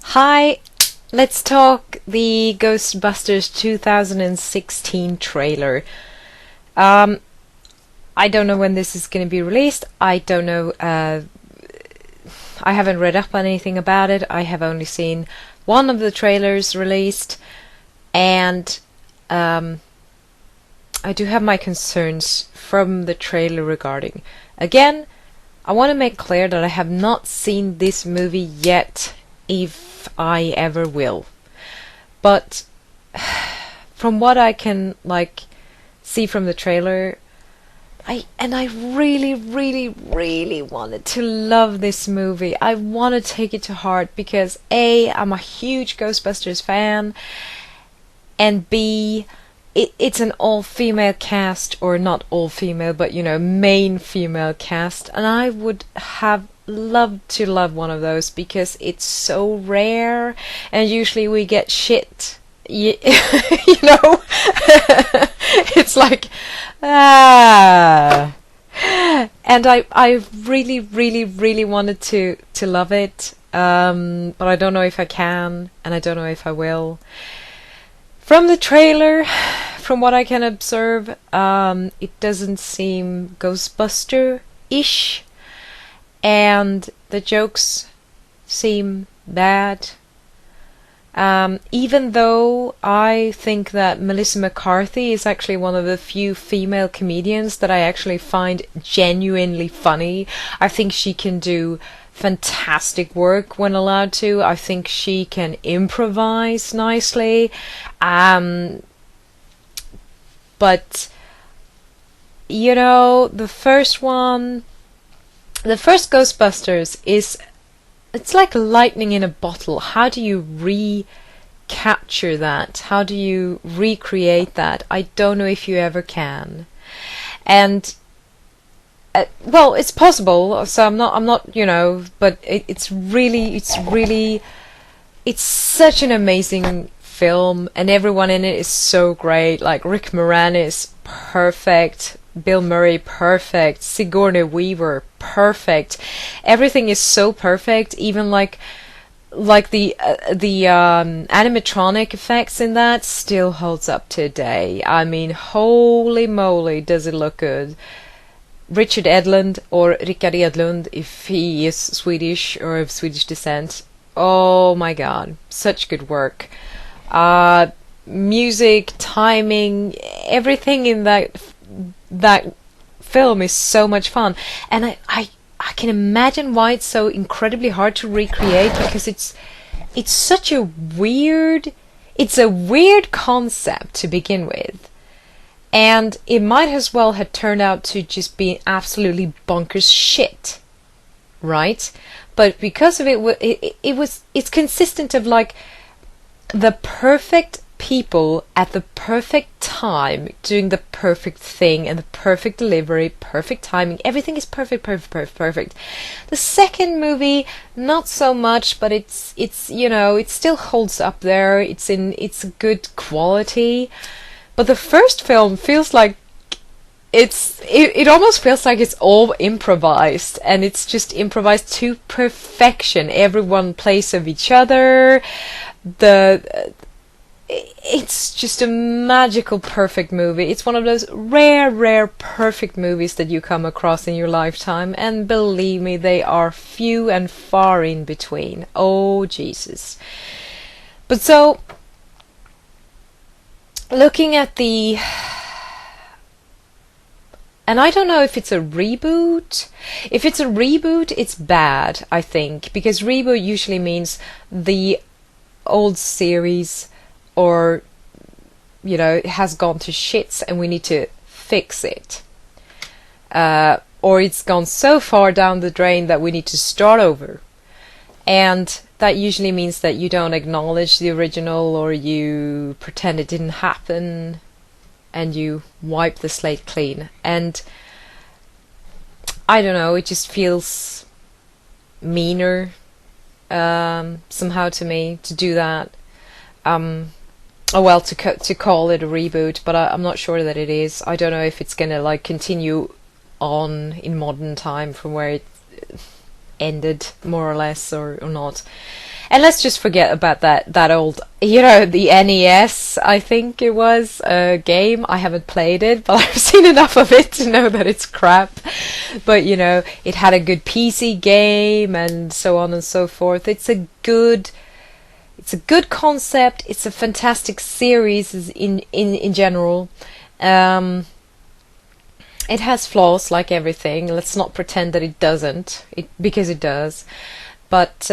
Hi, let's talk the Ghostbusters 2016 trailer. Um, I don't know when this is going to be released. I don't know. I haven't read up on anything about it. I have only seen one of the trailers released, and I do have my concerns from the trailer regarding. Again, I want to make clear that I have not seen this movie yet, if I ever will. But from what I can see from the trailer, I really, really, really wanted to love this movie. I want to take it to heart because A, I'm a huge Ghostbusters fan, and B, it's an all-female cast, or not all-female, but main female cast, and I would have loved to love one of those because it's so rare, and usually we get shit. It's like, ah. And I really, really, really wanted to love it, but I don't know if I can, and I don't know if I will. From the trailer, from what I can observe, it doesn't seem Ghostbuster-ish, and the jokes seem bad. Even though I think that Melissa McCarthy is actually one of the few female comedians that I actually find genuinely funny. I think she can do fantastic work when allowed to. I think she can improvise nicely. But the first Ghostbusters it's like lightning in a bottle. How do you recapture that? How do you recreate that? I don't know if you ever can. And well, it's possible. So I'm not, but it's such an amazing film, and everyone in it is so great. Like Rick Moranis, perfect. Bill Murray, perfect. Sigourney Weaver, perfect. Everything is so perfect. Even like the animatronic effects in that still holds up today. I mean, holy moly, does it look good. Richard Edlund, or Rickard Edlund, if he is Swedish or of Swedish descent. Oh my god, such good work. Music, timing, everything in that film is so much fun, and I can imagine why it's so incredibly hard to recreate, because it's such a weird concept to begin with, and it might as well have turned out to just be absolutely bonkers shit, right? But because of it's consistent of like the perfect people at the perfect time doing the perfect thing, and the perfect delivery, perfect timing, everything is perfect. The second movie, not so much, but it's it still holds up there. It's good quality, but the first film feels like it almost feels like it's all improvised, and it's just improvised to perfection. Everyone plays of each other. It's just a magical, perfect movie. It's one of those rare, perfect movies that you come across in your lifetime, and believe me, they are few and far in between. Oh, Jesus. But so, looking at and I don't know if it's a reboot. If it's a reboot, it's bad, I think, because reboot usually means the old series, or it has gone to shits and we need to fix it, or it's gone so far down the drain that we need to start over, and that usually means that you don't acknowledge the original, or you pretend it didn't happen, and you wipe the slate clean. And I don't know, it just feels meaner somehow to me to do that. To call it a reboot, but I'm not sure that it is. I don't know if it's gonna continue on in modern time from where it ended, more or less, or not. And let's just forget about that old, the NES, I think it was, game. I haven't played it, but I've seen enough of it to know that it's crap. But, it had a good PC game and so on and so forth. It's a good concept. It's a fantastic series in general. It has flaws like everything. Let's not pretend that it doesn't, because it does. But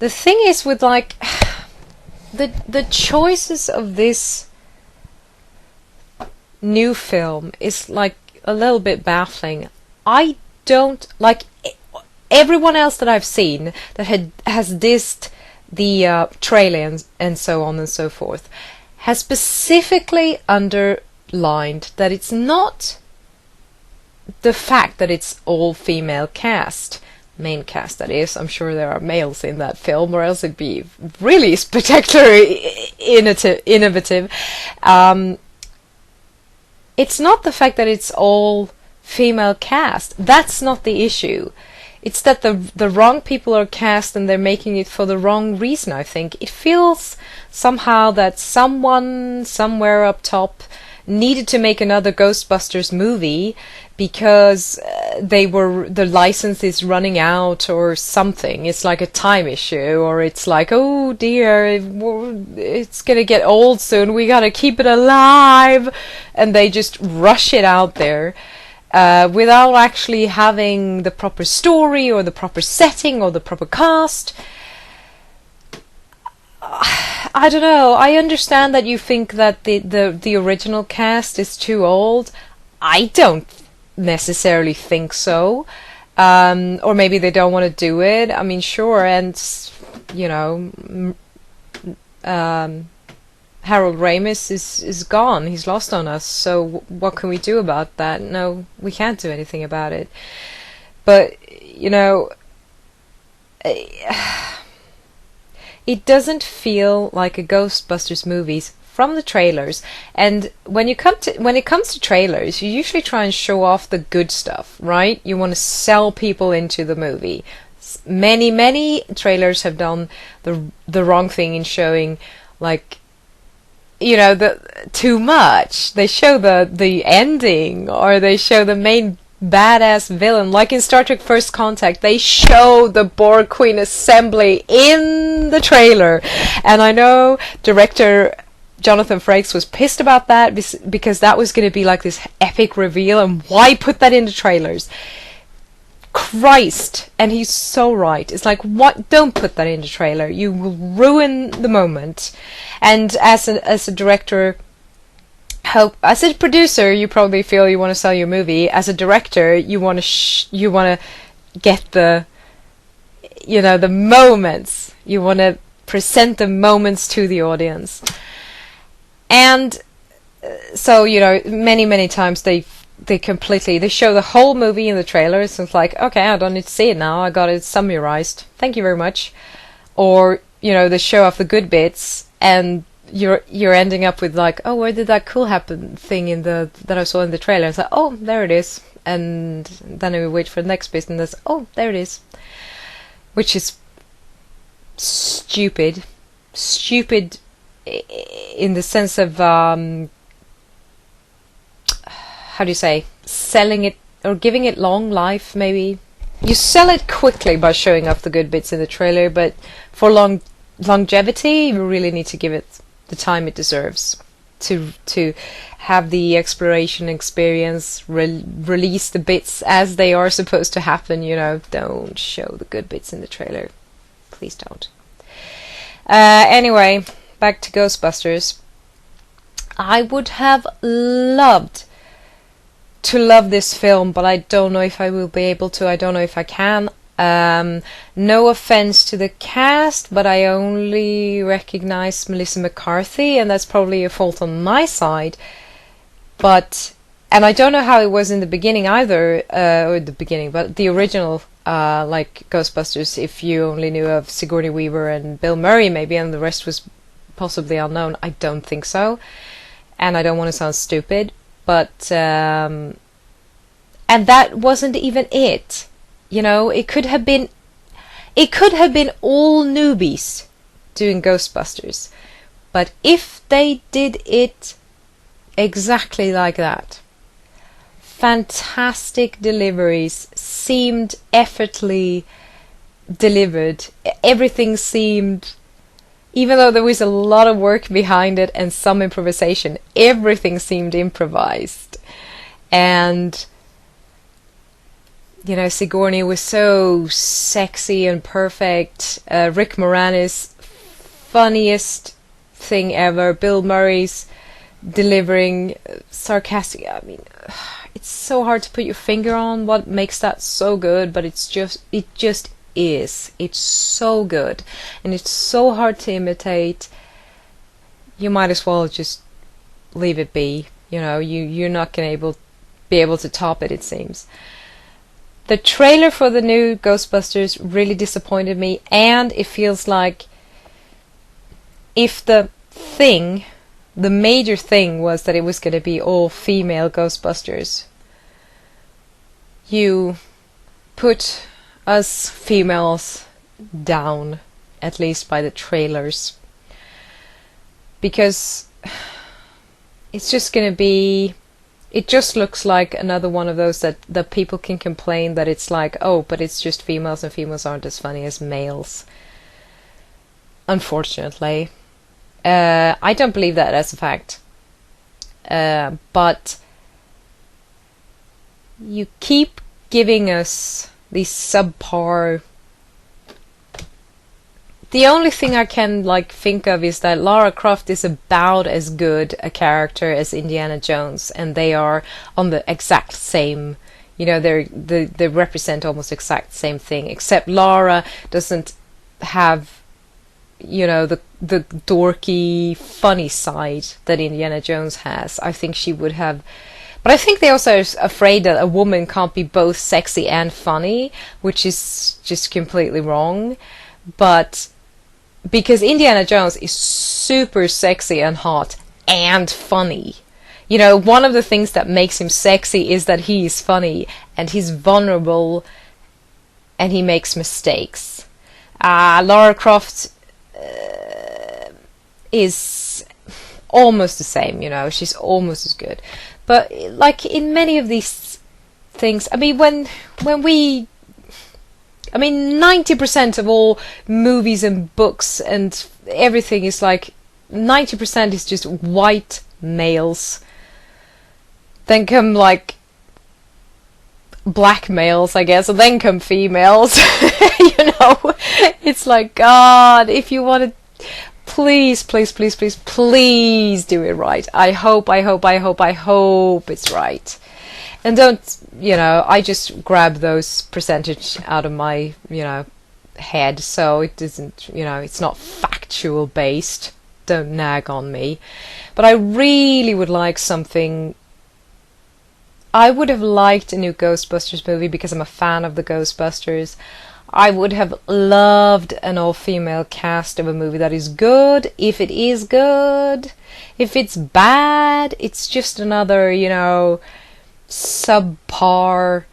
the thing is with like the choices of this new film is like a little bit baffling. I don't like everyone else that I've seen that has dissed the trailer and so on and so forth has specifically underlined that it's not the fact that it's all female cast, main cast that is. I'm sure there are males in that film, or else it'd be really spectacularly innovative. It's not the fact that it's all female cast. That's not the issue. It's that the wrong people are cast and they're making it for the wrong reason, I think. It feels somehow that someone somewhere up top needed to make another Ghostbusters movie because the license is running out or something. It's like a time issue, or it's like, oh dear, it's gonna get old soon, we gotta keep it alive, and they just rush it out there without actually having the proper story or the proper setting or the proper cast. I don't know. I understand that you think that the original cast is too old. I don't necessarily think so. Or maybe they don't want to do it. I mean, sure, and Harold Ramis is gone. He's lost on us. So what can we do about that? No, we can't do anything about it. But it doesn't feel like a Ghostbusters movies from the trailers. And when it comes to trailers, you usually try and show off the good stuff, right? You want to sell people into the movie. Many trailers have done the wrong thing in showing, like, the too much. They show the ending, or they show the main badass villain, like in Star Trek First Contact. They show the Borg Queen assembly in the trailer, and I know director Jonathan Frakes was pissed about that because that was going to be like this epic reveal, and why put that in the trailers? Christ. And he's so right. It's like, what? Don't put that in the trailer. You will ruin the moment. And as a director, as a producer, you probably feel you want to sell your movie. As a director, you want to get the moments. You want to present the moments to the audience. And so many times they show the whole movie in the trailers. So it's like, okay, I don't need to see it now. I got it summarized. Thank you very much. Or they show off the good bits, and you're ending up with like, oh, where did that cool happen thing that I saw in the trailer? It's like, oh, there it is. And then we wait for the next bit, and there's, oh, there it is. Which is stupid in the sense of how do you say, selling it or giving it long life. Maybe you sell it quickly by showing off the good bits in the trailer, but for longevity, you really need to give it the time it deserves to have the exploration experience, release the bits as they are supposed to happen. Don't show the good bits in the trailer, please don't. Anyway, back to Ghostbusters. I would have loved to love this film, but I don't know if I will be able to. I don't know if I can. No offense to the cast, but I only recognize Melissa McCarthy, and that's probably a fault on my side. And I don't know how it was in the beginning either, but the original, like Ghostbusters, if you only knew of Sigourney Weaver and Bill Murray maybe, and the rest was possibly unknown. I don't think so. And I don't want to sound stupid, but and that wasn't even it. It could have been It could have been all newbies doing Ghostbusters, but if they did it exactly like that, fantastic deliveries, seemed effortlessly delivered, everything seemed, even though there was a lot of work behind it and some improvisation, everything seemed improvised. And you know, Sigourney was so sexy and perfect. Rick Moranis, funniest thing ever. Bill Murray's delivering sarcastic. I mean, it's so hard to put your finger on what makes that so good, but it just is. It's so good, and it's so hard to imitate. You might as well just leave it be. You know, you're not gonna be able to top it. It seems. The trailer for the new Ghostbusters really disappointed me, and it feels like if the major thing was that it was going to be all female Ghostbusters, you put us females down, at least by the trailers, because it's just going to be, it just looks like another one of those that people can complain that it's like, oh, but it's just females and females aren't as funny as males. Unfortunately. I don't believe that as a fact. But you keep giving us these subpar. The only thing I can think of is that Lara Croft is about as good a character as Indiana Jones, and they are on the exact same. You know, they represent almost exact same thing, except Lara doesn't have, you know, the dorky, funny side that Indiana Jones has. I think she would have. But I think they also are afraid that a woman can't be both sexy and funny, which is just completely wrong. But because Indiana Jones is super sexy and hot and funny. You know, one of the things that makes him sexy is that he is funny and he's vulnerable and he makes mistakes. Lara Croft is almost the same, you know, she's almost as good. But like in many of these things, I mean, when we, I mean, 90% of all movies and books and everything is 90% is just white males. Then come black males, I guess, and then come females. You know, it's like, God, if you want to, please do it right. I hope it's right. And don't, you know, I just grab those percentage out of my, you know, head, so it isn't, you know, it's not factual based. Don't nag on me. But I really would like something. I would have liked a new Ghostbusters movie because I'm a fan of the Ghostbusters. I would have loved an all-female cast of a movie that is good, if it is good. If it's bad, it's just another, you know, subpar.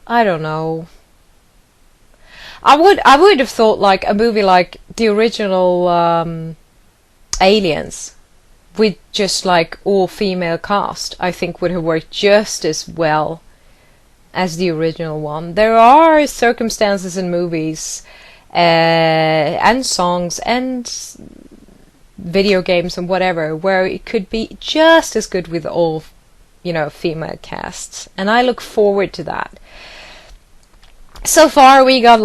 I don't know. I would have thought a movie like the original Aliens with just all female cast, I think would have worked just as well as the original one. There are circumstances in movies and songs and video games and whatever where it could be just as good with all, you know, female casts, and I look forward to that. So far we got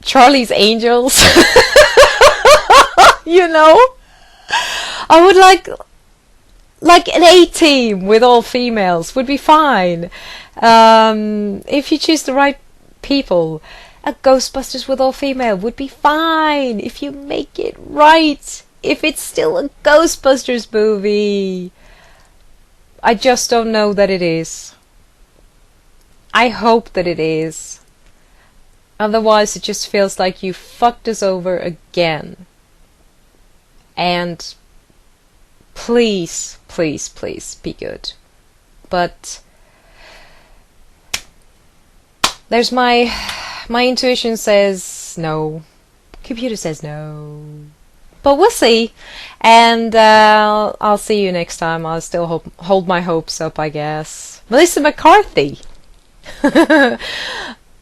Charlie's Angels. You know, I would like an A-team with all females would be fine. If you choose the right people, a Ghostbusters with all female would be fine if you make it right. If it's still a Ghostbusters movie. I just don't know that it is. I hope that it is. Otherwise it just feels like you fucked us over again. And please be good. But There's my intuition says no. Computer says no. But we'll see. And I'll see you next time. I'll still hold my hopes up, I guess. Melissa McCarthy!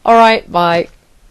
Alright, bye.